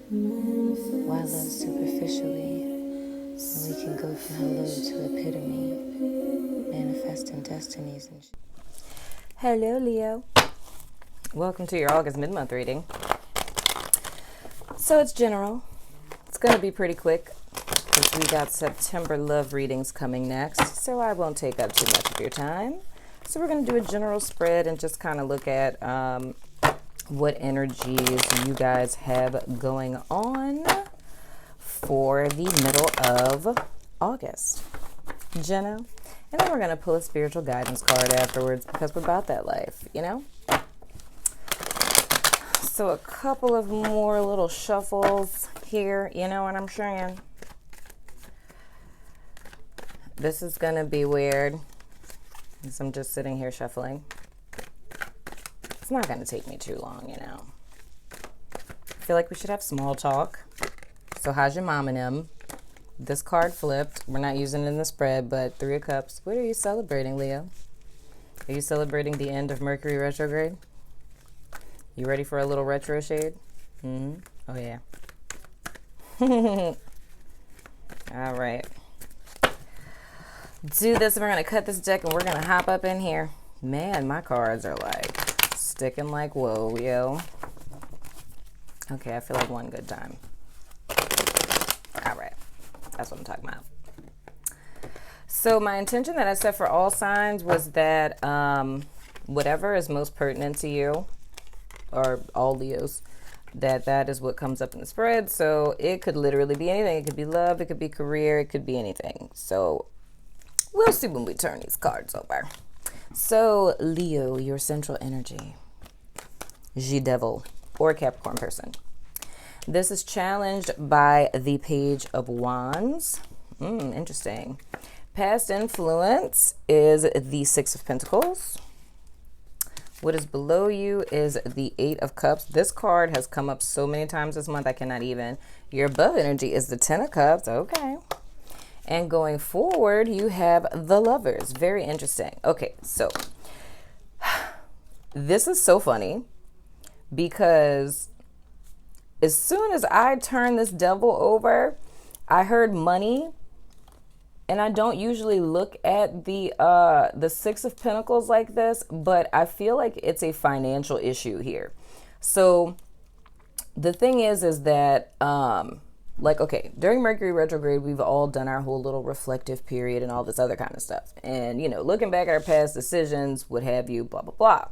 Why love superficially when we can go from hello to epitome, manifesting destinies and Hello, Leo. Welcome to your August mid-month reading. So it's general. It's going to be pretty quick because we got September love readings coming next, so I won't take up too much of your time. So we're going to do a general spread and just kind of look at what energies you guys have going on for the middle of August. Jenna. And then we're going to pull a spiritual guidance card afterwards because we're about that life, you know? So a couple of more little shuffles here, you know what I'm saying? This is going to be weird because I'm just sitting here shuffling. It's not going to take me too long, you know. I feel like we should have small talk. So how's your mom and them? This card flipped. We're not using it in the spread, but Three of Cups. What are you celebrating, Leo? Are you celebrating the end of Mercury retrograde? You ready for a little retro shade? Mm-hmm. Oh, yeah. All right. Do this. We're going to cut this deck, and we're going to hop up in here. Man, my cards are like sticking like whoa, yo. Okay, I feel like one good time. All right. That's what I'm talking about. So my intention that I set for all signs was that whatever is most pertinent to you, or all Leos, that is what comes up in the spread. So it could literally be anything. It could be love, it could be career, it could be anything. So we'll see when we turn these cards over. So Leo, your central energy, G-Devil, or Capricorn person. This is challenged by the Page of Wands. Interesting. Past influence is the Six of Pentacles. What is below you is the Eight of Cups. This card has come up so many times this month, I cannot even. Your above energy is the Ten of Cups. Okay. And going forward, you have the Lovers. Very interesting. Okay, so this is so funny because as soon as I turn this devil over, I heard money, and I don't usually look at the Six of Pentacles like this, but I feel like it's a financial issue here. So the thing is that like, okay, during Mercury retrograde, we've all done our whole little reflective period and all this other kind of stuff. And, you know, looking back at our past decisions, what have you, blah, blah, blah.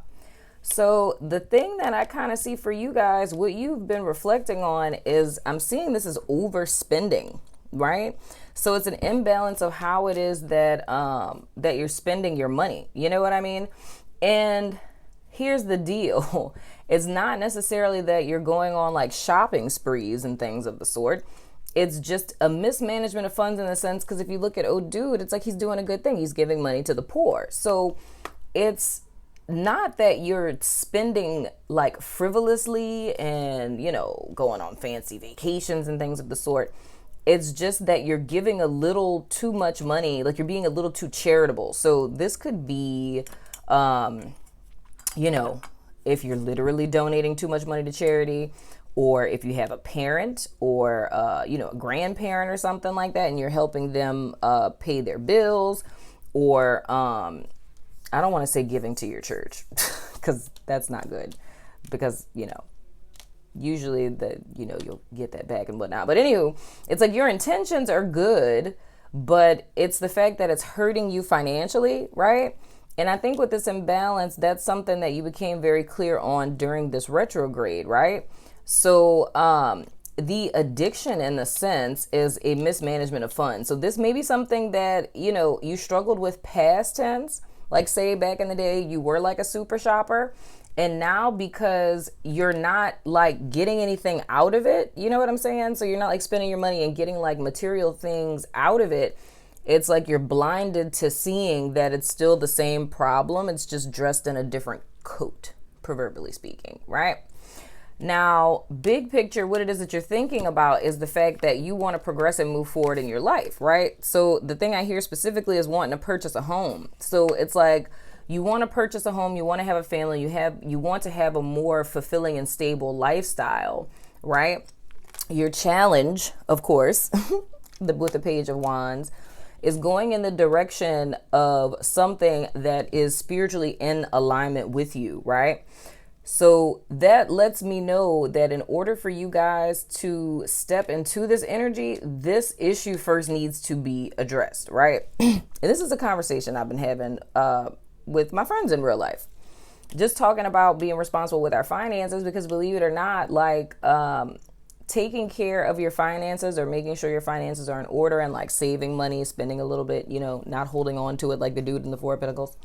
So the thing that I kind of see for you guys, what you've been reflecting on is I'm seeing this as overspending, right? So it's an imbalance of how it is that that you're spending your money. You know what I mean? And here's the deal. It's not necessarily that you're going on like shopping sprees and things of the sort. It's just a mismanagement of funds in the sense, because if you look at, oh, dude, it's like he's doing a good thing. He's giving money to the poor. So it's not that you're spending like frivolously and, you know, going on fancy vacations and things of the sort. It's just that you're giving a little too much money, like you're being a little too charitable. So this could be, you know, if you're literally donating too much money to charity, or if you have a parent or, you know, a grandparent or something like that, and you're helping them pay their bills, or I don't want to say giving to your church because that's not good, because, you know, usually you'll get that back and whatnot. But anywho, it's like your intentions are good, but it's the fact that it's hurting you financially, right? And I think with this imbalance, that's something that you became very clear on during this retrograde, right? So the addiction, in a sense, is a mismanagement of funds. So this may be something that, you know, you struggled with past tense. Like, say back in the day, you were like a super shopper, and now because you're not like getting anything out of it, you know what I'm saying? So you're not like spending your money and getting like material things out of it. It's like you're blinded to seeing that it's still the same problem. It's just dressed in a different coat, proverbially speaking, right? Now, big picture, what it is that you're thinking about is the fact that you want to progress and move forward in your life, right? So the thing I hear specifically is wanting to purchase a home. So it's like you want to purchase a home, you want to have a family, you want to have a more fulfilling and stable lifestyle, right? Your challenge, of course, with the Page of Wands, is going in the direction of something that is spiritually in alignment with you, right? So that lets me know that in order for you guys to step into this energy, this issue first needs to be addressed, right? And this is a conversation I've been having with my friends in real life. Just talking about being responsible with our finances, because believe it or not, like taking care of your finances or making sure your finances are in order and like saving money, spending a little bit, not holding on to it like the dude in the Four of Pentacles.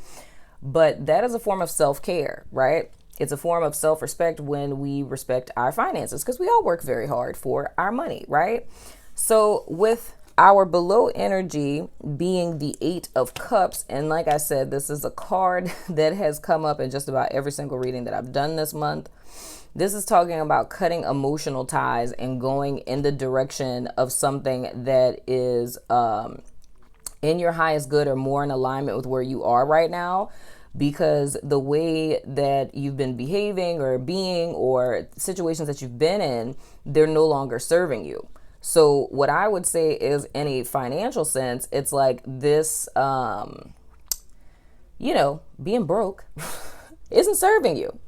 But that is a form of self-care, right? It's a form of self-respect when we respect our finances, because we all work very hard for our money, right? So with our below energy being the Eight of Cups, and like I said, this is a card that has come up in just about every single reading that I've done this month. This is talking about cutting emotional ties and going in the direction of something that is in your highest good or more in alignment with where you are right now, because the way that you've been behaving or being or situations that you've been in, they're no longer serving you. So what I would say is, in a financial sense, it's like this, being broke isn't serving you.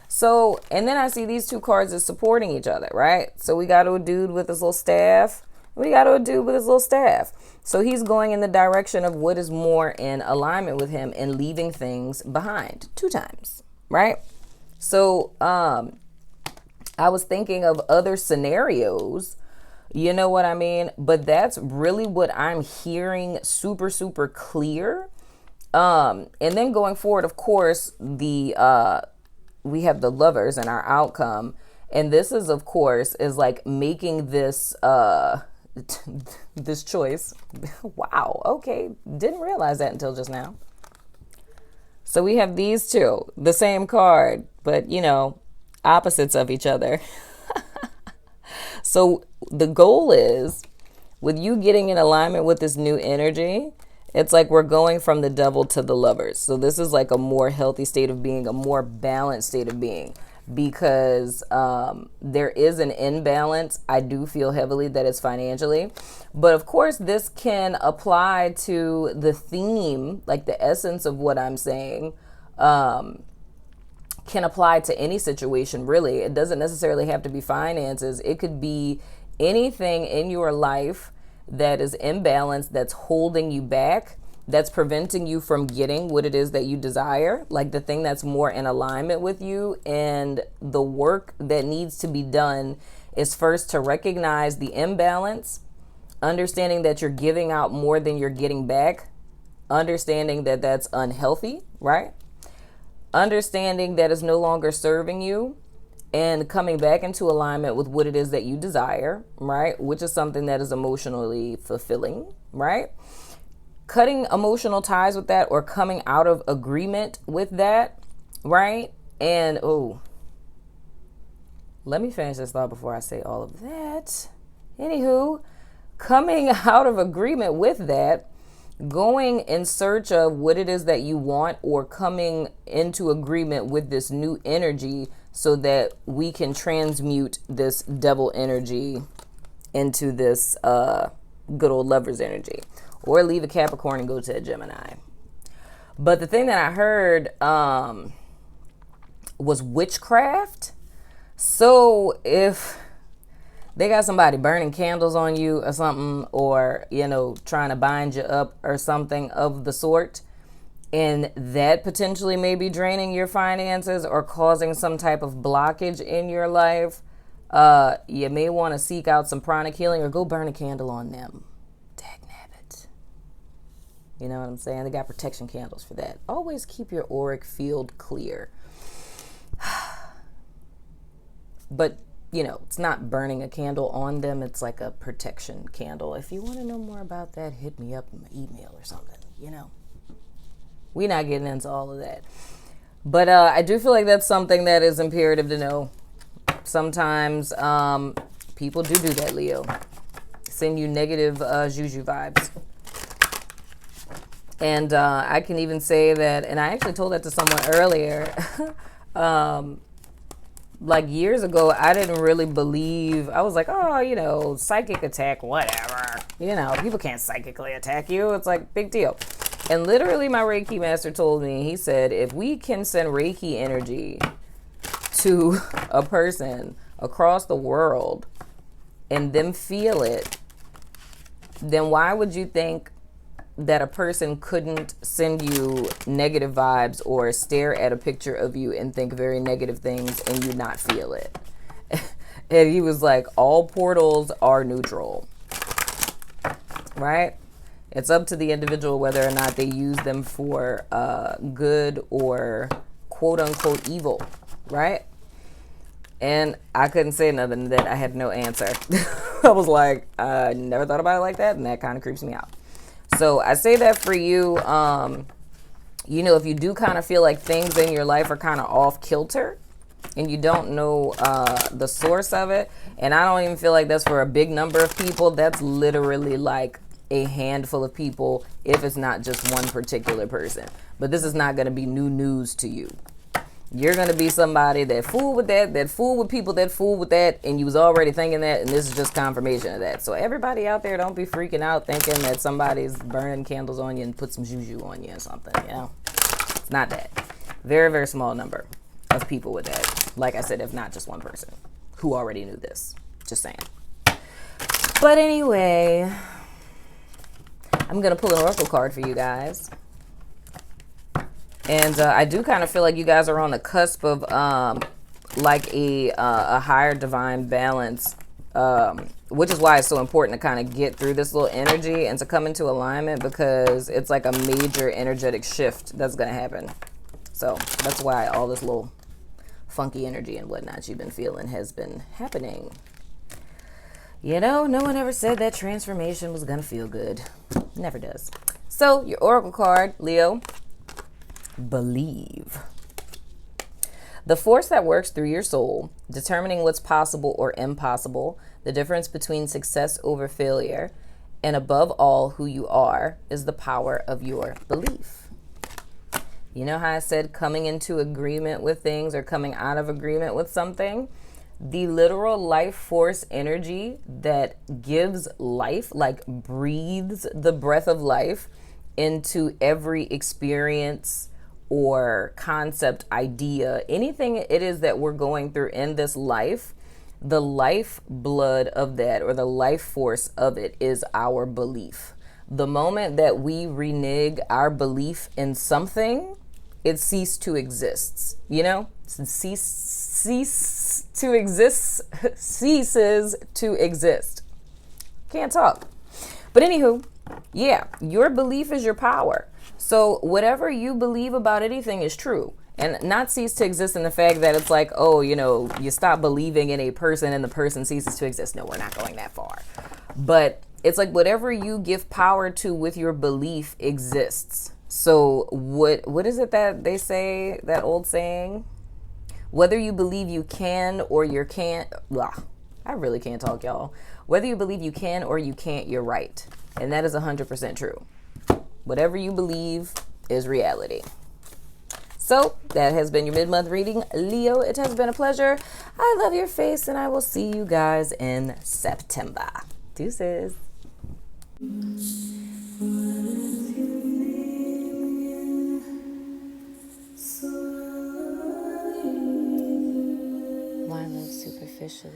So, and then I see these two cards as supporting each other, right? So we got a dude with his little staff. We got a dude with his little staff. So he's going in the direction of what is more in alignment with him and leaving things behind 2 times, right? So I was thinking of other scenarios, you know what I mean? But that's really what I'm hearing super, super clear. And then going forward, of course, we have the Lovers and our outcome. And this is, of course, is like making this this choice. Wow. Okay. Didn't realize that until just now. So we have these two, the same card, but opposites of each other. So the goal is, with you getting in alignment with this new energy, it's like we're going from the Devil to the Lovers. So this is like a more healthy state of being, a more balanced state of being, because there is an imbalance. I do feel heavily that it's financially. But of course, this can apply to the theme, like the essence of what I'm saying, can apply to any situation, really. It doesn't necessarily have to be finances. It could be anything in your life that is imbalanced, that's holding you back, that's preventing you from getting what it is that you desire, like the thing that's more in alignment with you. And the work that needs to be done is first to recognize the imbalance, understanding that you're giving out more than you're getting back, understanding that that's unhealthy, right? Understanding that it's no longer serving you, and coming back into alignment with what it is that you desire, right? Which is something that is emotionally fulfilling, right? Cutting emotional ties with that, or coming out of agreement with that, right? And, let me finish this thought before I say all of that. Anywho, coming out of agreement with that, going in search of what it is that you want, or coming into agreement with this new energy so that we can transmute this Devil energy into this good old Lovers energy, or leave a Capricorn and go to a Gemini. But the thing that I heard was witchcraft. So if they got somebody burning candles on you or something, or, trying to bind you up or something of the sort, and that potentially may be draining your finances or causing some type of blockage in your life, you may want to seek out some pranic healing or go burn a candle on them. Dagnabbit. You know what I'm saying? They got protection candles for that. Always keep your auric field clear. But it's not burning a candle on them. It's like a protection candle. If you want to know more about that, hit me up in my email or something, We're not getting into all of that. But I do feel like that's something that is imperative to know. Sometimes people do that, Leo. Send you negative juju vibes. And I can even say that, and I actually told that to someone earlier, like years ago, I didn't really believe. I was like, oh, psychic attack, whatever. People can't psychically attack you. It's like, big deal. And literally, my Reiki master told me, he said, if we can send Reiki energy to a person across the world and them feel it, then why would you think that a person couldn't send you negative vibes or stare at a picture of you and think very negative things and you not feel it? And he was like, all portals are neutral, right? It's up to the individual whether or not they use them for good or quote unquote evil, right? And I couldn't say nothing that I had no answer. I was like, I never thought about it like that, and that kind of creeps me out. So I say that for you, if you do kind of feel like things in your life are kind of off kilter and you don't know the source of it, and I don't even feel like that's for a big number of people. That's literally like a handful of people if it's not just one particular person. But this is not going to be new news to you. You're going to be somebody that fool with that fool with people that fool with that, and you was already thinking that, and this is just confirmation of that. So everybody out there, don't be freaking out thinking that somebody's burning candles on you and put some juju on you or something, It's not that. Very, very small number of people with that. Like I said, if not just one person who already knew this. Just saying. But anyway, I'm going to pull an oracle card for you guys. And I do kind of feel like you guys are on the cusp of like a higher divine balance, which is why it's so important to kind of get through this little energy and to come into alignment, because it's like a major energetic shift that's going to happen. So that's why all this little funky energy and whatnot you've been feeling has been happening. No one ever said that transformation was going to feel good. Never does. So your oracle card, Leo. Believe. The force that works through your soul, determining what's possible or impossible, the difference between success over failure, and above all, who you are, is the power of your belief. You know how I said coming into agreement with things or coming out of agreement with something? The literal life force energy that gives life, like breathes the breath of life into every experience or concept, idea, anything it is that we're going through in this life, the life blood of that or the life force of it is our belief. The moment that we renege our belief in something, it ceases to exist. Ceases to exist. Can't talk. But anywho, yeah, your belief is your power. So whatever you believe about anything is true, and not cease to exist in the fact that it's like, oh, you stop believing in a person and the person ceases to exist. No, we're not going that far. But it's like whatever you give power to with your belief exists. So what is it that they say, that old saying? Whether you believe you can or you can't, I really can't talk, y'all. Whether you believe you can or you can't, you're right. And that is 100% true. Whatever you believe is reality. So that has been your mid-month reading, Leo. It has been a pleasure. I love your face, and I will see you guys in September. Deuces. Why live superficially?